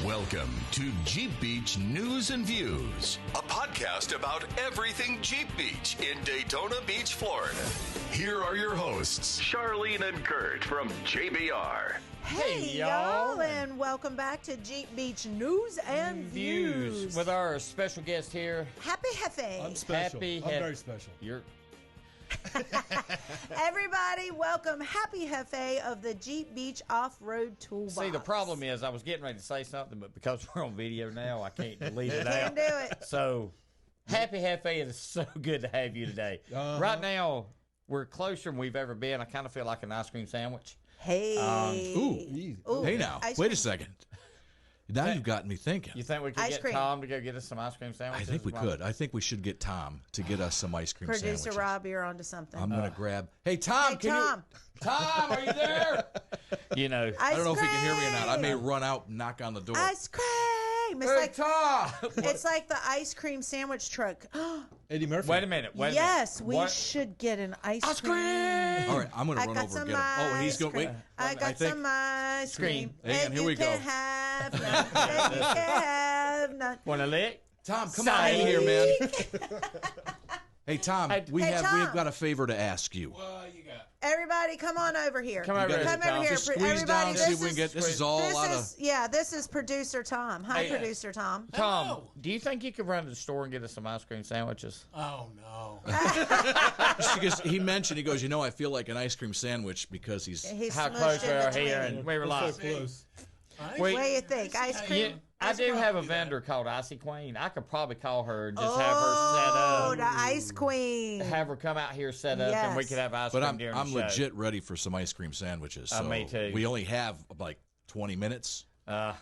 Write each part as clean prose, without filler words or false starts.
Welcome to Jeep Beach News and Views, a podcast about everything Jeep Beach in Daytona Beach, Florida. Here are your hosts, Charlene and Kurt from JBR. Hey, y'all, and welcome back to Jeep Beach News and Views. With our special guest here. Happy Hefe. I'm special. I'm very special. You're... Everybody, welcome Happy Hefe of the Jeep Beach Offroad Toolbox. See, the problem is I was getting ready to say something, but because we're on video now, I can't delete it Can't do it. So, Happy Hefe, it is so good to have you today. Right now, we're closer than we've ever been. I kind of feel like an ice cream sandwich. Hey. Ooh, hey now, wait a second. Now you've gotten me thinking. You think we could get Tom to go get us some ice cream sandwiches? I think we could. I think we should get Tom to get us some ice cream sandwiches. Producer Rob, you're onto something. I'm going to grab... Hey, Tom, Tom, are you there? You know. I don't know if he can hear me or not. I may run out and knock on the door. Ice cream. Hey, Tom. It's like the ice cream sandwich truck. Eddie Murphy. Wait a minute. Yes, we should get an ice cream. All right, I'm going to run over and get him. Oh, he's going to wait. I got some ice cream. Hang on, here we go. You can have none. And you can have none. Want a lick? Tom, come on in here, man. Hey, Tom, we have got a favor to ask you. What you got? Everybody, come on over here. Come over here. Just squeeze down, see if we can get... This is all out of... Yeah, this is Producer Tom. Hi, Producer Tom. Tom, do you think you could run to the store and get us some ice cream sandwiches? Oh, no. Just because he mentioned, he goes, I feel like an ice cream sandwich because he's how close we are here, and we were like... So close. What do you think? Ice cream? I do have a vendor called Icy Queen. I could probably call her and just have her set up. Oh, the Ice Queen. Have her come out here set up, and we could have ice cream during the show. I'm legit ready for some ice cream sandwiches. So me too. We only have like 20 minutes.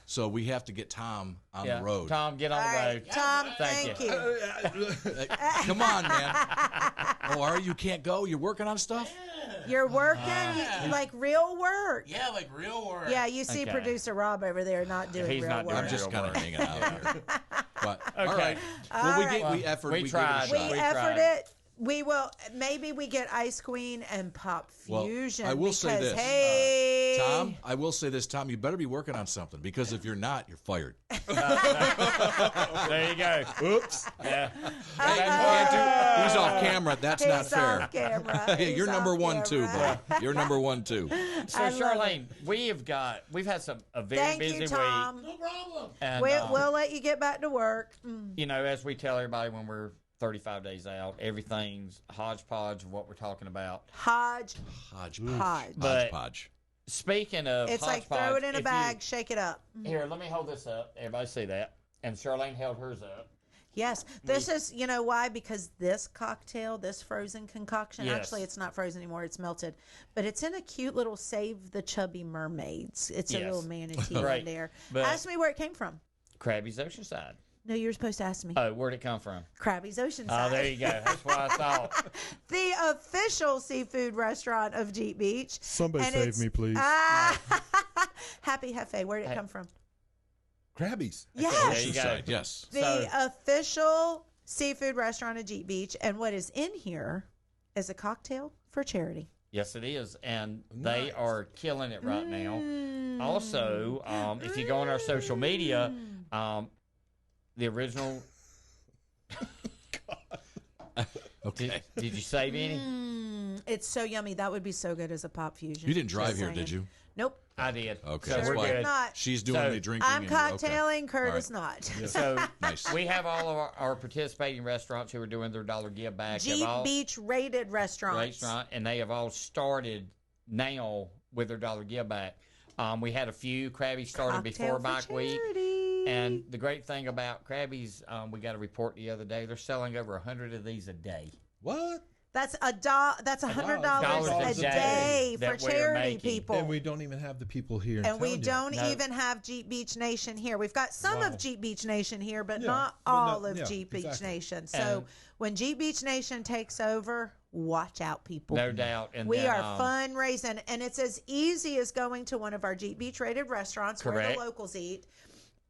So we have to get Tom on the road. Tom, get on the road. Tom, thank you. Come on, man. Oh, you can't go? You're working on stuff? You're working? Like real work? Yeah, like real work. Yeah, you see Producer Rob over there not doing He's real not work. doing I'm just kind of hanging out here. But, Okay. all right. Well, we tried. gave it a shot. We efforted it. We will. Maybe we get Ice Queen and Pop Fusion. I will say this. Hey, Tom, I will say this, Tom, you better be working on something because if you're not, you're fired. There you go. Oops. Yeah. He's off camera. That's not fair. Off camera. You're number one, too, bro. You're number one, too. So, Charlene, we've had a very busy week. Tom. No problem. And, We'll let you get back to work. As we tell everybody when we're 35 days out, everything's hodgepodge of what we're talking about. Hodge. But Podge. Speaking of It's like throw it in a bag, shake it up. Here, let me hold this up. Everybody see that? And Charlene held hers up. Yes, this is, you know why? Because this cocktail, this frozen concoction, Yes. actually it's not frozen anymore, it's melted. But it's in a cute little Save the Chubby Mermaids. It's a little manatee right there. But ask me where it came from. Krabby's Oceanside. No, you were supposed to ask me. Oh, where'd it come from? Krabby's Oceanside. Oh, there you go. That's what I thought. The official seafood restaurant of Jeep Beach. Somebody save me, please. Happy Hefe. Where did it come from? Krabby's. Yes. There you go. Yes. The official seafood restaurant of Jeep Beach. And what is in here is a cocktail for charity. Yes, it is. And they are killing it right now. Also, if you go on our social media, the original... Okay. Did you save any? It's so yummy. That would be so good as a Pop Fusion. You didn't drive Just here, saying. did you? Nope. I did. Okay. So That's we're why good. Not. she's doing So, the drinking. I'm cocktailing. Kurt All is not. So Nice. we have all of our participating restaurants who are doing their dollar give back. Jeep Beach rated restaurants. And they have all started now with their dollar give back. We had a few. Krabby started Cocktail before for Bike Week. charity. And the great thing about Krabby's, we got a report the other day. They're selling over 100 of these a day. What? That's $100 a day for that we're charity making. people. And we don't even have the people here in And we town yet. don't even have Jeep Beach Nation here. We've got some of Jeep Beach Nation here, but Yeah, not but all not- of yeah, Jeep Beach exactly. Nation. So when Jeep Beach Nation takes over, watch out, people. No doubt. And We then, are fundraising, and it's as easy as going to one of our Jeep Beach rated restaurants where Correct. the locals eat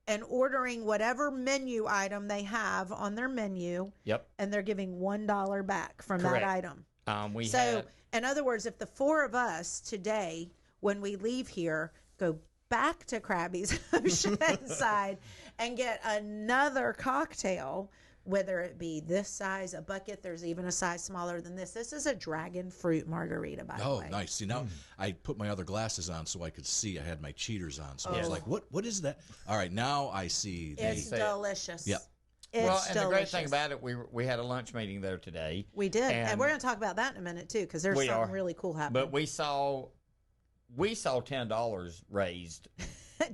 and ordering whatever menu item they have on their menu. Yep. And they're giving $1 back from Correct. that item. We So, had, in other words, if the four of us today, when we leave here, go back to Krabby's Oceanside and get another cocktail, whether it be this size, a bucket. There's even a size smaller than this. This is a dragon fruit margarita, by the way. Oh, nice. See, now I put my other glasses on so I could see. I had my cheaters on. So I was like, what is that? All right, now I see. It's delicious. Yep. It's well, and delicious. the great thing about it, we had a lunch meeting there today. We did. And we're going to talk about that in a minute, too, because there's something really cool happening. But we saw $10 raised.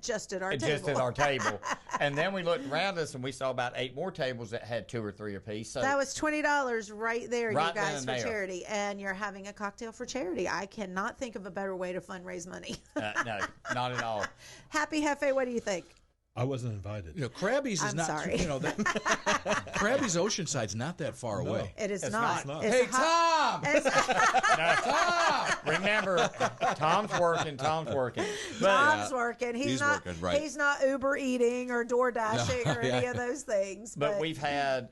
Just at our table. Just at our table. And then we looked around us and we saw about 8 more tables that had 2 or 3 apiece. So that was $20 right there, right you guys, for there. charity. And you're having a cocktail for charity. I cannot think of a better way to fundraise money. No, not at all. Happy Hefe, what do you think? I wasn't invited. You know, Krabby's is I'm not. sorry. You know, Krabby's Oceanside's not that far away. It is It's not. not. It's Hey, a hot- Tom! No, remember, Tom's working. But, Tom's working. He's not working, right. He's not Uber eating or Door Dashing or any of those things. But we've got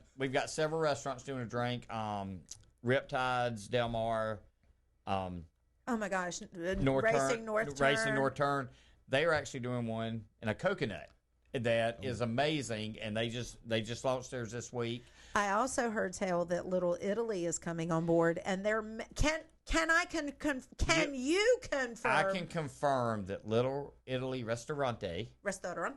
several restaurants doing a drink. Riptides, Del Mar, oh my gosh, Racing North North Turn. They are actually doing one in a coconut that is amazing, and they just launched theirs this week. I also heard tell that Little Italy is coming on board, and they're can you confirm? I can confirm that Little Italy Ristorante. Little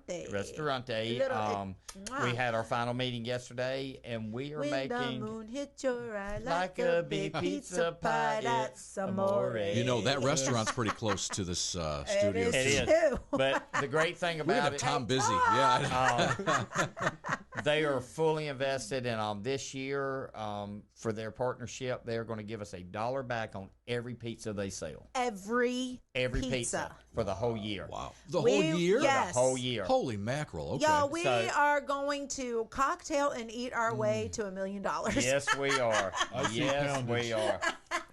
We had our final meeting yesterday, and we are when making the moon hit your eye like a big pizza pie. That's It's amore. You know, that restaurant's pretty close to this studio. It is. too. But the great thing We're gonna about have it, Tom busy. Yeah. they are fully invested in this year for their partnership. They're going to give us $1 back on every pizza they sell. Every pizza for the whole year. Wow. The whole year? Yes. The whole year. Holy mackerel. Okay. Y'all, we are going to cocktail and eat our way to $1 million. Yes, we are. Yes, we are.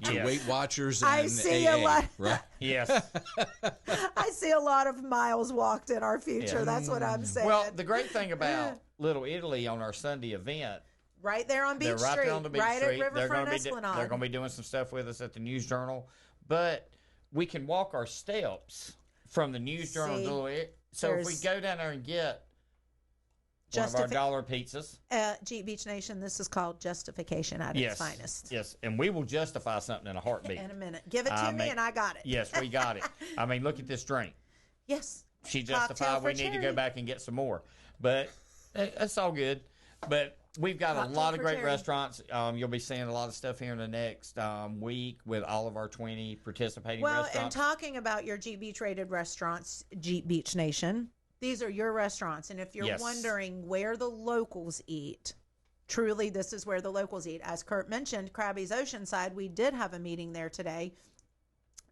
To Yes. Weight Watchers and I see AA, a lot. right? Yes. I see a lot of miles walked in our future. Yeah. That's what I'm saying. Well, the great thing about Little Italy on our Sunday event, right there on Beach they're right Street, there on the Beach right Street. at Riverfront Esplanade. They're going to be doing some stuff with us at the News Journal, but we can walk our steps from the News Journal to Little Italy. So if we go down there and get one of our $1 pizzas. Jeep Beach Nation, this is called justification at its finest. Yes, and we will justify something in a heartbeat. In a minute. Give it to me and I got it. Yes, we got it. I mean, look at this drink. Yes. She justified we need to go back and get some more. But that's all good. But we've got a lot of great restaurants. You'll be seeing a lot of stuff here in the next week with all of our 20 participating restaurants. Well, and talking about your Jeep Beach rated restaurants, Jeep Beach Nation, these are your restaurants. And if you're wondering where the locals eat, truly this is where the locals eat. As Kurt mentioned, Krabby's Oceanside, we did have a meeting there today.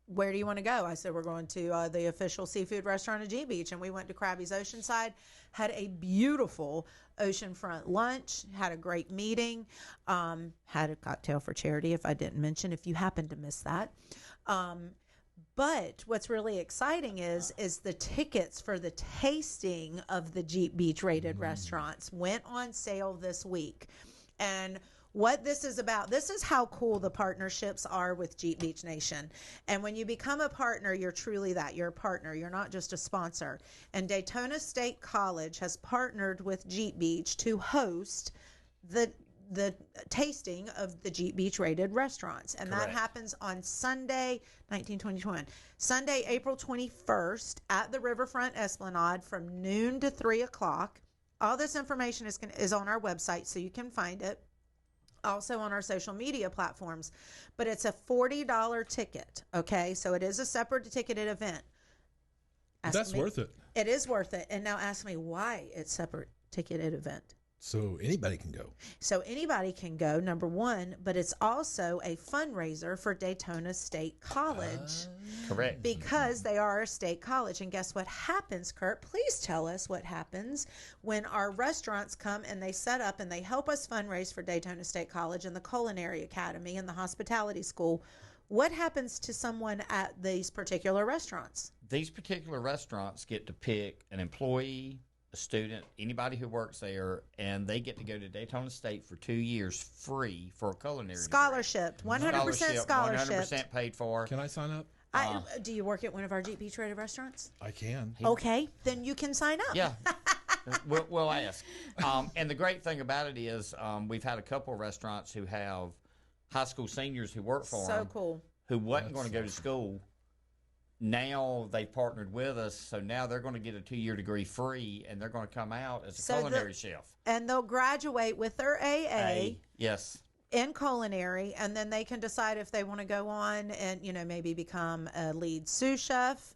Where do you want to go? I said, we're going to the official seafood restaurant at Jeep Beach. And we went to Krabby's Oceanside, had a beautiful oceanfront lunch, had a great meeting, had a cocktail for charity, if I didn't mention, if you happen to miss that. But what's really exciting is the tickets for the tasting of the Jeep Beach rated restaurants went on sale this week. And what this is about, this is how cool the partnerships are with Jeep Beach Nation. And when you become a partner, you're truly that. You're a partner. You're not just a sponsor. And Daytona State College has partnered with Jeep Beach to host the tasting of the Jeep Beach rated restaurants. And that happens on Sunday, Sunday, April 21st at the Riverfront Esplanade from noon to 3 o'clock. All this information is on our website, so you can find it. Also on our social media platforms. But it's a $40 ticket, okay? So it is a separate ticketed event. That's worth it. It is worth it. And now ask me why it's separate ticketed event. So anybody can go. So anybody can go, number one, but it's also a fundraiser for Daytona State College. Correct. Because they are a state college. And guess what happens, Kurt? Please tell us what happens when our restaurants come and they set up and they help us fundraise for Daytona State College and the Culinary Academy and the Hospitality School. What happens to someone at these particular restaurants? These particular restaurants get to pick an employee, a student, anybody who works there, and they get to go to Daytona State for 2 years free for a culinary scholarship, 100% scholarship. 100% paid for. Can I sign up? Do you work at one of our Jeep Beach rated restaurants? I can. Okay, then you can sign up. Yeah. We'll ask. And the great thing about it is we've had a couple of restaurants who have high school seniors who work for them. So cool. Who wasn't going to go to school. Now they've partnered with us, so now they're going to get a 2-year degree free, and they're going to come out as a culinary chef. And they'll graduate with their AA. Yes. In culinary, and then they can decide if they want to go on and, maybe become a lead sous chef,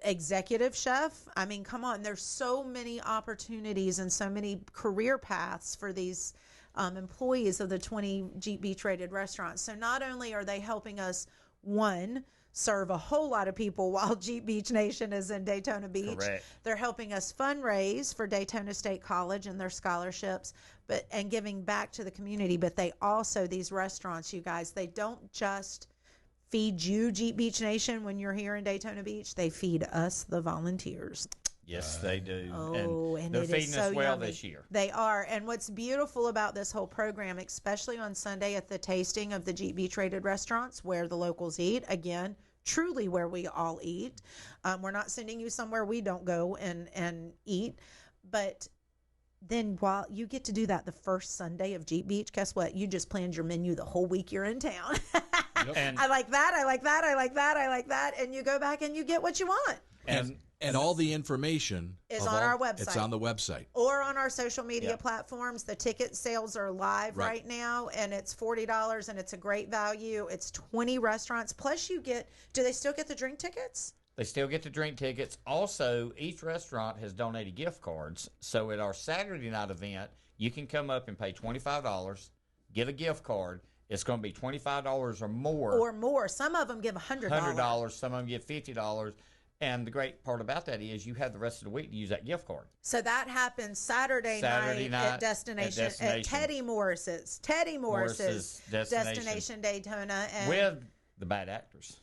executive chef. I mean, come on, there's so many opportunities and so many career paths for these employees of the 20 Jeep Beach rated restaurants. So not only are they helping us, one, serve a whole lot of people while Jeep Beach Nation is in Daytona Beach. Correct. They're helping us fundraise for Daytona State College and their scholarships, and giving back to the community. But they also, these restaurants, you guys, they don't just feed you, Jeep Beach Nation, when you're here in Daytona Beach. They feed us, the volunteers. Yes, they do. And they're it feeding is so us well yummy. this year. They are. And what's beautiful about this whole program, especially on Sunday at the tasting of the Jeep Beach rated restaurants where the locals eat, again, truly where we all eat. We're not sending you somewhere we don't go and eat. But then while you get to do that the first Sunday of Jeep Beach, guess what? You just planned your menu the whole week you're in town. Yep. And I like that. I like that. I like that. I like that. And you go back and you get what you want. And all the information is on our website. It's on the website. Or on our social media platforms. The ticket sales are live right now, and it's $40, and it's a great value. It's 20 restaurants. Plus you get, do they still get the drink tickets? They still get the drink tickets. Also, each restaurant has donated gift cards. So at our Saturday night event, you can come up and pay $25, get a gift card. It's going to be $25 or more. Or more. Some of them give $100. $100. Some of them give $50. And the great part about that is you have the rest of the week to use that gift card. So that happens Saturday night at Destination at Teddy Morris's. Teddy Morris's Destination Daytona. And with the bad actors.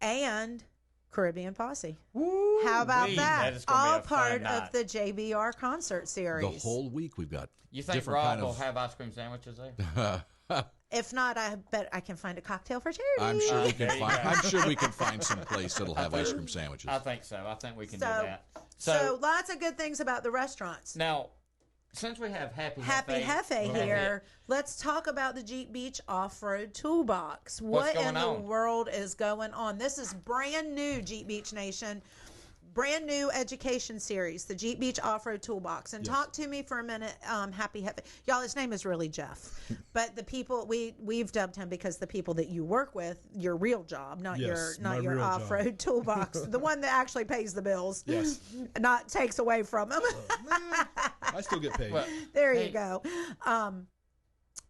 And Caribbean Posse. Woo, how about that? All part of the JBR concert series. The whole week we've got. You think Rob will have ice cream sandwiches there? If not, I bet I can find a cocktail for charity. I'm sure we can find some place that'll have ice cream sandwiches. I think so. I think we can do that. So lots of good things about the restaurants. Now, since we have Happy Hefe here, let's talk about the Jeep Beach Offroad Toolbox. What in the world is going on? This is brand new, Jeep Beach Nation. Brand new education series, the Jeep Beach Offroad Toolbox. And talk to me for a minute, Happy Hefe. Y'all, his name is really Jeff. But the people, we've dubbed him because the people that you work with, your real job, not your Offroad Toolbox, the one that actually pays the bills, not takes away from them. I still get paid. There you go.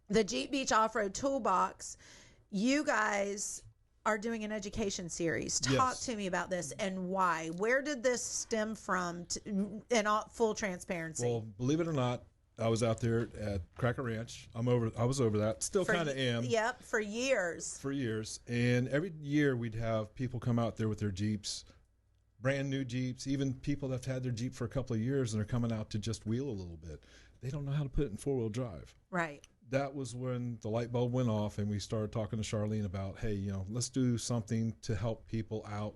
The Jeep Beach Offroad Toolbox, you guys are doing an education series. Talk to me about this and why. Where did this stem from, in all full transparency? Well, believe it or not, I was out there at Cracker Ranch. I was over that. Still kind of am. Yep, for years. For years. And every year we'd have people come out there with their Jeeps, brand new Jeeps, even people that have had their Jeep for a couple of years and are coming out to just wheel a little bit. They don't know how to put it in four-wheel drive. Right. That was when the light bulb went off and we started talking to Charlene about, hey, let's do something to help people out,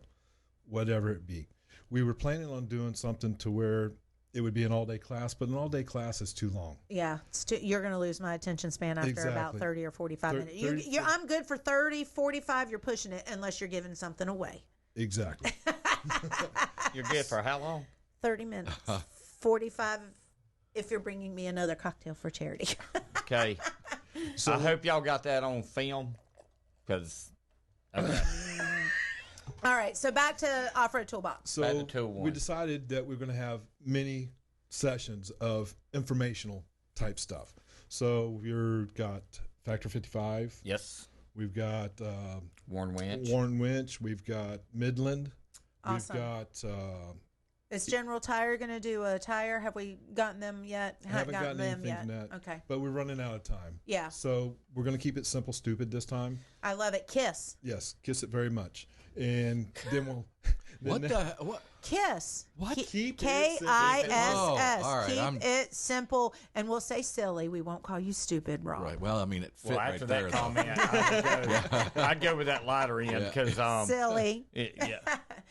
whatever it be. We were planning on doing something to where it would be an all-day class, but an all-day class is too long. Yeah, you're going to lose my attention span after about 30 or 45 minutes. I'm good for 30, 45, you're pushing it unless you're giving something away. Exactly. You're good for how long? 30 minutes. 45 if you're bringing me another cocktail for charity. Okay. So I hope y'all got that on film, because okay. All right, so back to Offroad Toolbox. So we decided that we're going to have many sessions of informational type stuff. So we've got Factor 55. Yes. We've got Warren Winch. We've got Midland. Awesome. We've got is General Tire going to do a tire? Have we gotten them yet? Haven't gotten them yet. From that. Okay. But we're running out of time. Yeah. So we're going to keep it simple, stupid this time. I love it. Kiss. Yes, kiss it very much. And then What the what? KISS. What? Keep it KISS. simple. Oh, all right, Keep it simple. And we'll say silly. We won't call you stupid, Rob. Right. Well, I mean, it fit Well, right after there. that comment, I'd go with that lighter end because Silly. yeah,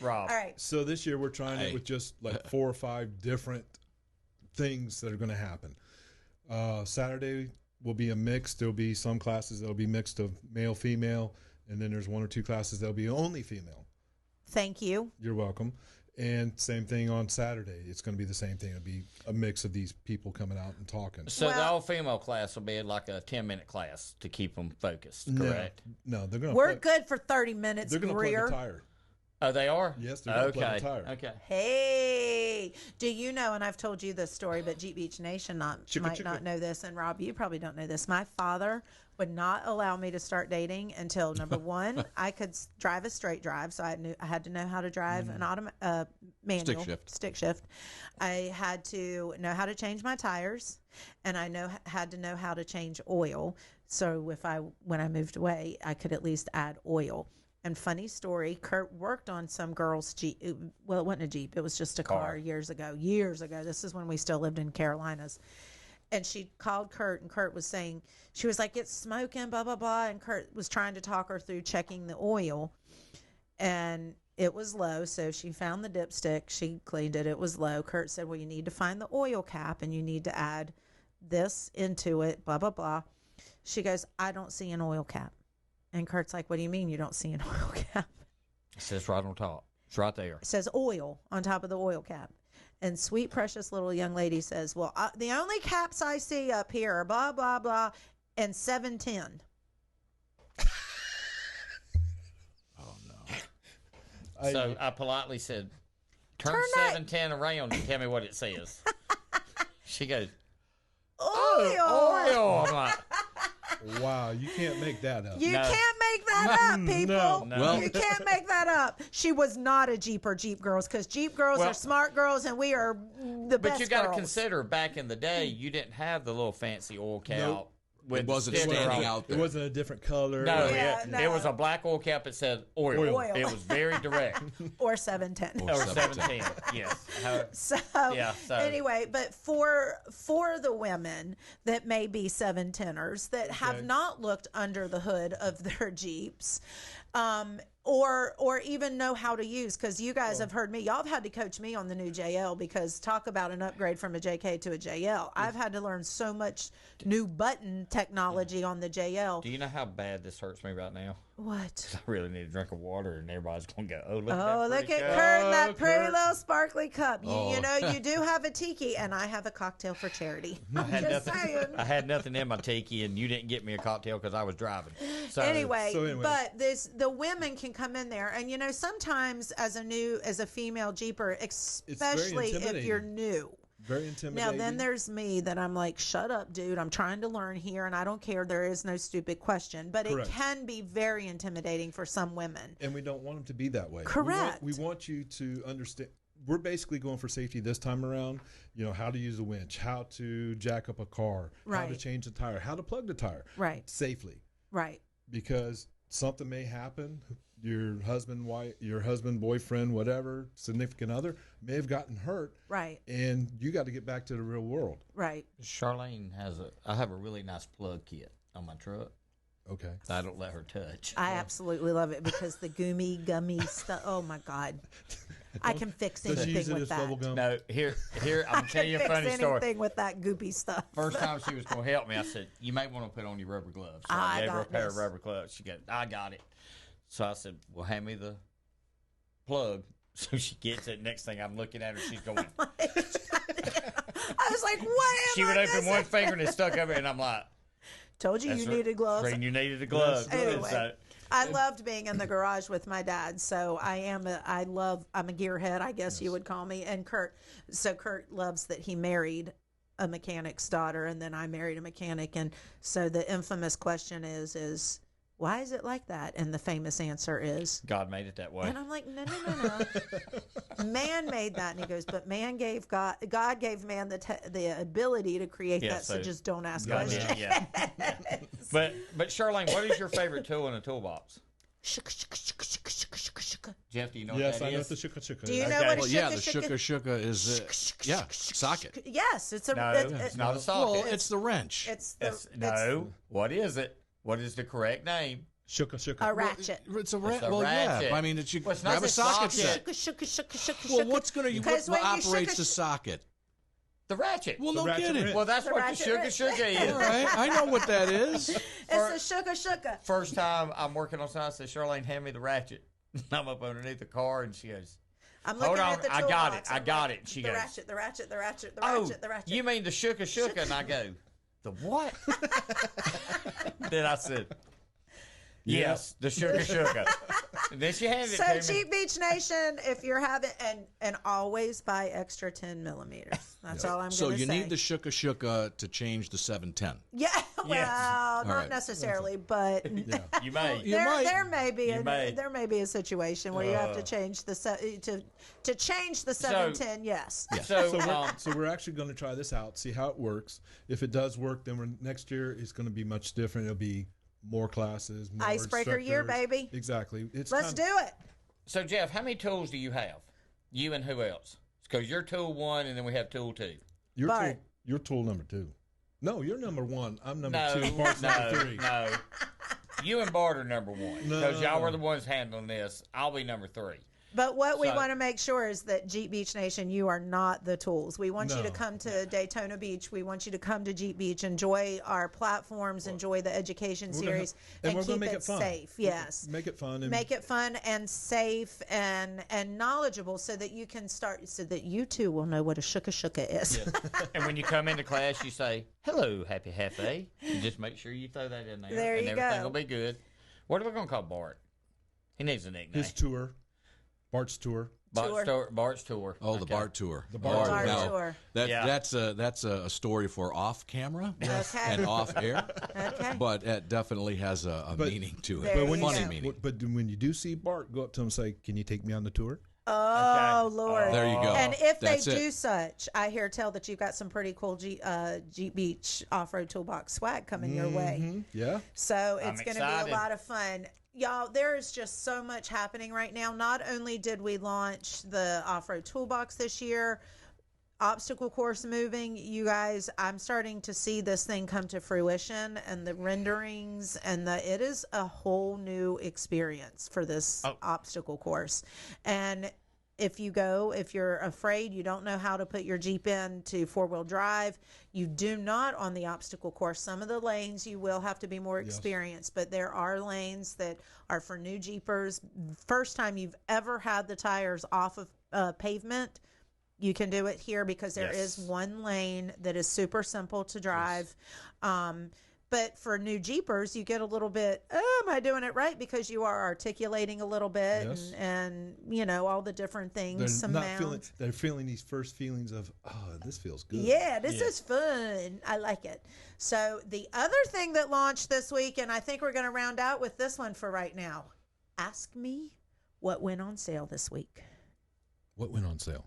Rob. All right. So this year we're trying it with just like 4 or 5 different things that are going to happen. Saturday will be a mix. There'll be some classes that'll be mixed of male, female, and then there's 1 or 2 classes that'll be only female. Thank you. You're welcome. And same thing on Saturday. It's going to be the same thing. It'll be a mix of these people coming out and talking. So the all-female class will be like a 10-minute class to keep them focused, correct? No, they're going to. We're good for 30 minutes, They're going to plug Greer. a tire. Oh, they are? Yes, they're going to plug a tire. Okay. Hey, do you know, and I've told you this story, but Jeep Beach Nation might not know this, and Rob, you probably don't know this. My father would not allow me to start dating until, number one, I could drive a straight drive, so I had to know how to drive an manual stick shift. I had to know how to change my tires, and I had to know how to change oil. So when I moved away, I could at least add oil. And funny story, Kurt worked on some girl's Jeep. Well, it wasn't a Jeep. It was just a car years ago. This is when we still lived in Carolinas. And she called Kurt, and Kurt was saying, she was like, it's smoking, blah, blah, blah. And Kurt was trying to talk her through checking the oil. And it was low. So she found the dipstick. She cleaned it. It was low. Kurt said, well, you need to find the oil cap, and you need to add this into it, blah, blah, blah. She goes, I don't see an oil cap. And Kurt's like, what do you mean you don't see an oil cap? It says right on top. It's right there. It says oil on top of the oil cap. And sweet, precious little young lady says, well, the only caps I see up here are blah, blah, blah, and 710. Oh, no. So I politely said, turn 710 around and tell me what it says. She goes, oil. I'm like, Wow, you can't make that up. You can't make that up, people. No. Well, you can't make that up. She was not a Jeep or Jeep girls, because Jeep girls are smart girls, and we are the best. But you got to consider, back in the day, you didn't have the little fancy oil cap. Nope. It wasn't standing out there. It wasn't a different color. No, it was a black oil cap that said oil. It was very direct. Or 710. Or 710, yes. So anyway, but for the women that may be 710ers that have not looked under the hood of their Jeeps, or even know how to use, because you guys have heard me, y'all have had to coach me on the new JL, because talk about an upgrade from a JK to a JL. I've had to learn so much new button technology on the JL. Do you know how bad this hurts me right now? What? I really need a drink of water, and everybody's going to go, look at Kurt in that pretty little sparkly cup. Oh. You know, you do have a Tiki, and I have a cocktail for charity. I had nothing in my Tiki, and you didn't get me a cocktail because I was driving. So anyway, but the women can come in there, and you know, sometimes as a female Jeeper, especially if you're new. Very intimidating. Now, then there's me that I'm like, shut up, dude. I'm trying to learn here, and I don't care. There is no stupid question. But It can be very intimidating for some women. And we don't want them to be that way. Correct. We want you to understand. We're basically going for safety this time around. You know, how to use a winch, how to jack up a car, how to change the tire, how to plug the tire safely. Right. Because something may happen. Your husband, boyfriend, whatever, significant other may have gotten hurt. Right. And you got to get back to the real world. Right. Charlene I have a really nice plug kit on my truck. Okay. I don't let her touch. I absolutely love it, because the gummy stuff. Oh my God. I can fix anything with that. No, here I'm telling you a funny story. Anything with that goopy stuff. First time she was going to help me, I said, you may want to put on your rubber gloves. So I gave her a pair of rubber gloves. She goes, I got it. So I said, well, hand me the plug. So she gets it. Next thing I'm looking at her, she's going. I was like, what am She would open one finger and it stuck over, and I'm like, told you needed gloves. You needed a glove. Anyway, I loved being in the garage with my dad. So I'm a gearhead, I guess you would call me. And Kurt loves that he married a mechanic's daughter, and then I married a mechanic. And so the infamous question is, why is it like that? And the famous answer is, God made it that way. And I'm like, no. Man made that. And he goes, but God gave man the ability to create that. So just don't ask questions. Yeah. But Charlene, what is your favorite tool in a toolbox? Jeff, do you know Yes, what that I know is? what the shuka Do you know Okay. what a Well, shuka yeah, the shuka? shuka is socket. Yes, it's a. No, it's not a Well, socket. it's the wrench. It's the. It's, no. What is it? What is the correct name? Shuka. A ratchet. It's a It's ratchet. a Well, ratchet. yeah. I mean, it's you Well, it's not grab a the socket socket. set. Shuka. Well, what Because when you operates shuka- the socket? The ratchet. Well, The no ratchet kidding. wrench. Well, that's The what the ratchet shuka wrench. is. All right, I know what that is. It's the shuka. First time I'm working on something, I said, Charlene, hand me the ratchet. I'm up underneath the car, and she goes, I'm looking hold on, at the I got it. toolbox. I I'm got like, it. She the goes, ratchet, the ratchet. oh, you mean the shuka? And I go, the what? Then I said, yes, the shuka. And then she handed So, it to me. Jeep Beach Nation, if you're having, and always buy extra 10 millimeters. That's all I'm So going to you say. need the shuka to change the 710. Yeah, well, not right. necessarily, but You may. You might. there may be You may. there may be a situation where you have to change the to change the 710. Yes. So we're actually going to try this out, see how it works. If it does work, then next year it's going to be much different. It'll be more classes, more Icebreaker year, instructors. baby. Exactly. Let's do it. So, Jeff, how many tools do you have? You and who else? Because you're tool 1, and then we have tool 2. You're tool number 2. No, you're number 1. I'm number No, 2. Mark's number 3. no. You and Bart are number 1. No. Because y'all were the ones handling this. I'll be number 3. But what we So- want to make sure is that Jeep Beach Nation, you are not the tools. We want you to No. come to Daytona Beach. We want you to come to Jeep Beach, enjoy our platforms, enjoy the education series, and and we're gonna keep make it it fun. safe. Yes. Make it fun. And Make it fun and safe and knowledgeable so that you can start, so that you too will know what a shuka is. Yes. And when you come into class, you say, hello, Happy Hefe. You just make sure you throw that in there. There and you everything go. will be good. What are we going to call Bart? He needs a nickname. his tour, Bart's tour. Bart's tour. Oh, the Okay. Bart tour. The Bart Bart Now, tour. Yeah. That's a story for off camera Okay. and off air. Okay. But it definitely has a meaning to There it. you But when Funny go. meaning. But when you do see Bart, go up to him and say, "Can you take me on the tour?" Oh, Okay. Lord. There you go. And if That's they it. do such, I hear tell that you've got some pretty cool Jeep Beach Offroad Toolbox swag coming your way. Yeah. So I'm it's going to be excited. a lot of fun. Y'all, there is just so much happening right now. Not only did we launch the Offroad Toolbox this year, obstacle course moving, you guys, I'm starting to see this thing come to fruition and the renderings and it is a whole new experience for this obstacle course. And if you're afraid, you don't know how to put your Jeep into 4-wheel drive, you do not on the obstacle course. Some of the lanes you will have to be more experienced, but there are lanes that are for new Jeepers. First time you've ever had the tires off of pavement, you can do it here because there is one lane that is super simple to drive. But for new Jeepers, you get a little bit, am I doing it right? Because you are articulating a little bit and you know, all the different things. They're feeling these first feelings of, oh, this feels good. Yeah, this is fun. I like it. So the other thing that launched this week, and I think we're going to round out with this one for right now. Ask me what went on sale this week. What went on sale?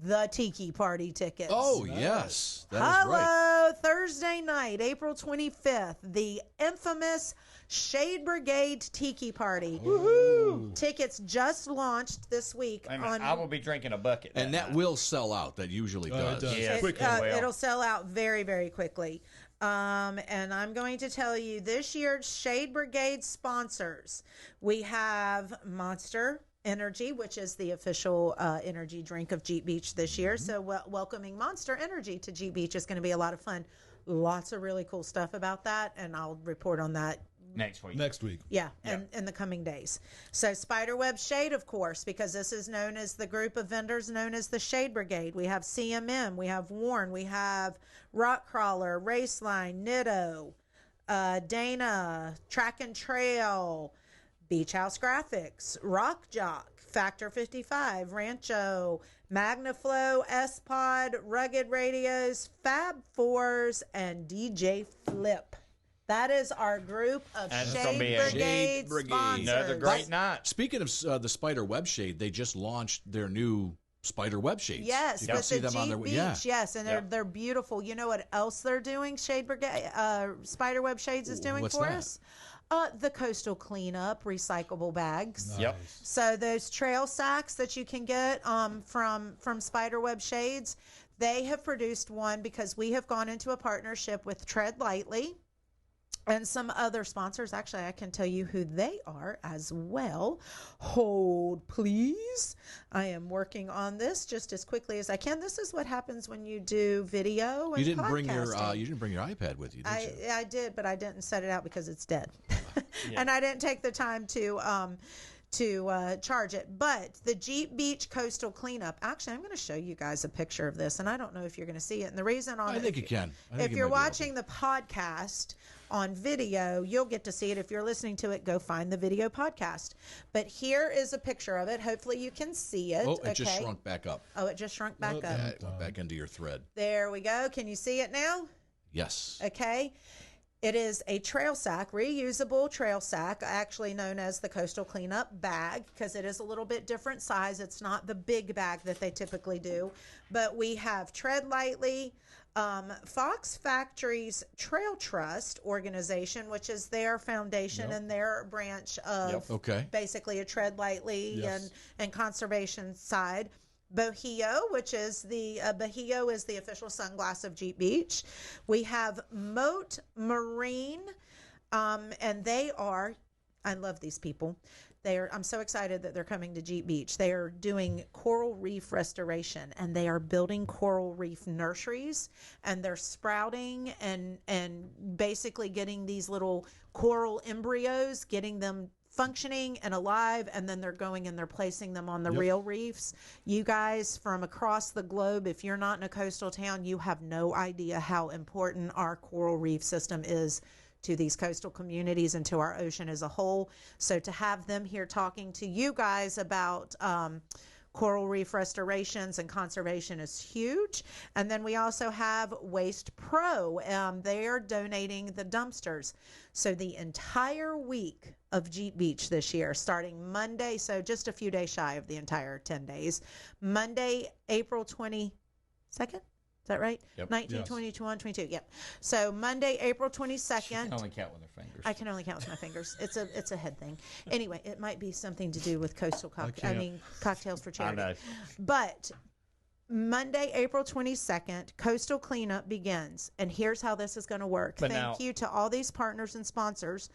The Tiki Party tickets. Oh, yes. That is Hello, right. Thursday night, April 25th, the infamous Shade Brigade Tiki Party. Woohoo! Tickets just launched this week. I will be drinking a bucket. And that will sell out. That usually does. It does. Yes. Quickly. It'll sell out very, very quickly. And I'm going to tell you this year's Shade Brigade sponsors. We have Monster Energy, which is the official energy drink of Jeep Beach this year. So welcoming Monster Energy to Jeep Beach is going to be a lot of fun. Lots of really cool stuff about that, and I'll report on that next week. Yeah, in the coming days. So Spiderweb Shade, of course, because this is known as the group of vendors known as the Shade Brigade. We have CMM, we have Warren, we have Rock Crawler, Raceline, Nitto, Dana, Track and Trail, Beach House Graphics, Rock Jock, Factor 55, Rancho, Magnaflow, S-Pod, Rugged Radios, Fab Fours, and DJ Flip. That is our group of Shade Brigade sponsors. Another great night. Speaking of the Spider Web Shade, they just launched their new Spider Web Shades. Yes, you can with see the them on their Jeep Beach, yes, and they're beautiful. You know what else they're doing? Shade Brigade, Spiderweb Shades is doing What's for that? us. The coastal cleanup recyclable bags. Nice. Yep. So those trail sacks that you can get from Spiderweb Shades, they have produced one because we have gone into a partnership with Tread Lightly and some other sponsors. Actually, I can tell you who they are as well. Hold, please. I am working on this just as quickly as I can. This is what happens when you do video and You didn't podcasting. bring your iPad with you, did you? I did, but I didn't set it out because it's dead, and I didn't take the time to charge it. But the Jeep Beach Coastal Cleanup. Actually, I'm going to show you guys a picture of this, and I don't know if you're going to see it. And the reason I think you can. If you're watching the podcast on video, you'll get to see it. If you're listening to it, go find the video podcast. But here is a picture of it. Hopefully you can see it. Oh, it just shrunk back up. Oh, it just shrunk back up. Yeah, it went back into your thread. There we go. Can you see it now? Yes. Okay. It is a trail sack, reusable trail sack, actually known as the Coastal Cleanup bag, because it is a little bit different size. It's not the big bag that they typically do. But we have Tread Lightly, Fox Factory's Trail Trust organization, which is their foundation and their branch of basically a Tread Lightly and conservation side. Bohio, which is the Bohio is the official sunglass of Jeep Beach. We have Moat Marine, and they are, I love these people. I'm so excited that they're coming to Jeep Beach. They are doing coral reef restoration, and they are building coral reef nurseries, and they're sprouting and basically getting these little coral embryos, getting them functioning and alive, and then they're going and they're placing them on the real reefs. You guys from across the globe, if you're not in a coastal town, you have no idea how important our coral reef system is to these coastal communities and to our ocean as a whole. So to have them here talking to you guys about coral reef restorations and conservation is huge. And then we also have Waste Pro. They are donating the dumpsters. So the entire week of Jeep Beach this year, starting Monday, so just a few days shy of the entire 10 days, Monday, April 22nd. Is that right? Yep. 19, Yes. 20, 21, 22. Yep. So Monday, April 22nd. She can only count with her fingers. I can only count with my fingers. It's a head thing. Anyway, it might be something to do with coastal cocktails for charity. I know. But Monday, April 22nd, Coastal Cleanup begins. And here's how this is going to work. Thank you to all these partners and sponsors.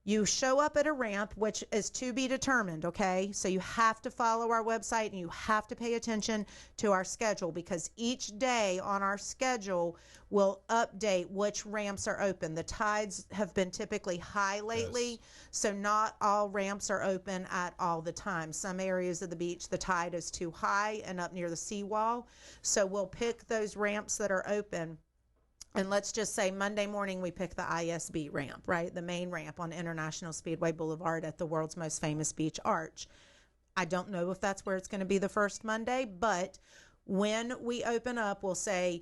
You show up at a ramp, which is to be determined, okay? So you have to follow our website and you have to pay attention to our schedule, because each day on our schedule will update which ramps are open. The tides have been typically high lately, so not all ramps are open at all the time. Some areas of the beach, the tide is too high and up near the seawall. So we'll pick those ramps that are open. And let's just say Monday morning we pick the ISB ramp, right? The main ramp on International Speedway Boulevard at the world's most famous beach arch. I don't know if that's where it's going to be the first Monday, but when we open up, we'll say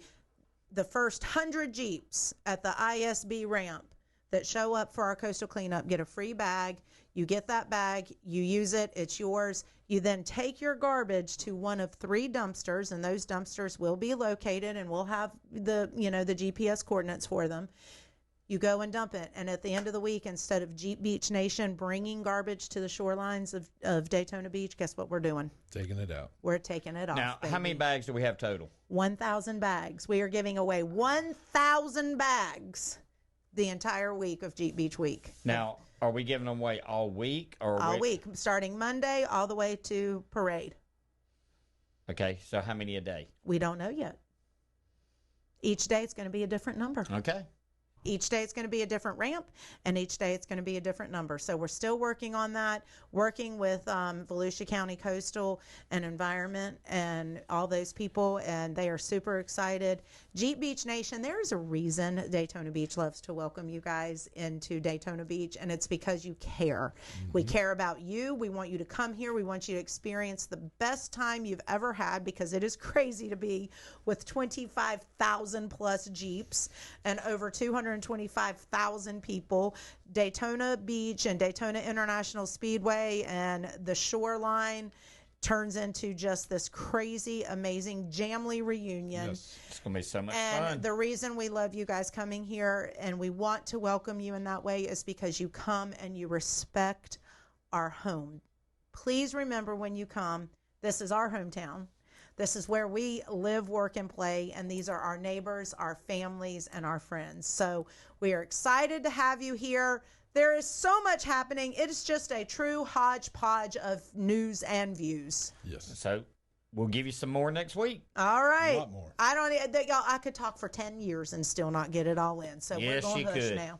the first 100 Jeeps at the ISB ramp that show up for our coastal cleanup get a free bag. You get that bag, you use it, it's yours. You then take your garbage to one of 3 dumpsters, and those dumpsters will be located, and we'll have the GPS coordinates for them. You go and dump it, and at the end of the week, instead of Jeep Beach Nation bringing garbage to the shorelines of Daytona Beach, guess what we're doing? Taking it out. We're taking it off. Now, how many bags do we have total? 1,000 bags. We are giving away 1,000 bags the entire week of Jeep Beach Week. Now, are we giving them away all week? All week, starting Monday all the way to parade. Okay, so how many a day? We don't know yet. Each day it's going to be a different number. Okay. Each day it's going to be a different ramp, and each day it's going to be a different number. So we're still working on that, working with Volusia County Coastal and Environment and all those people, and they are super excited. Jeep Beach Nation, there is a reason Daytona Beach loves to welcome you guys into Daytona Beach, and it's because you care. Mm-hmm. We care about you. We want you to come here. We want you to experience the best time you've ever had, because it is crazy to be with 25,000 plus Jeeps and over 225,000 people. Daytona Beach and Daytona International Speedway and the shoreline turns into just this crazy, amazing Jamly reunion. Yes. It's going to be so much And fun. the reason we love you guys coming here and we want to welcome you in that way is because you come and you respect our home. Please remember when you come, this is our hometown. This is where we live, work, and play, and these are our neighbors, our families, and our friends. So we are excited to have you here. There is so much happening. It is just a true hodgepodge of news and views. Yes. So we'll give you some more next week. All right. A lot more. Y'all, I could talk for 10 years and still not get it all in. So Yes, we're going you to hush could. now.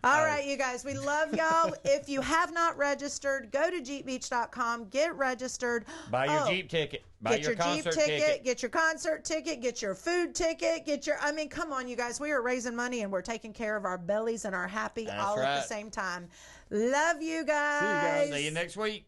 All right, you guys, we love y'all. If you have not registered, go to jeepbeach.com, get registered. Buy your Jeep ticket. Buy Get your Jeep concert ticket, get your concert ticket, get your food ticket, I mean, come on, you guys. We are raising money and we're taking care of our bellies and our happy That's all at right. the same time. Love you guys. See you next week.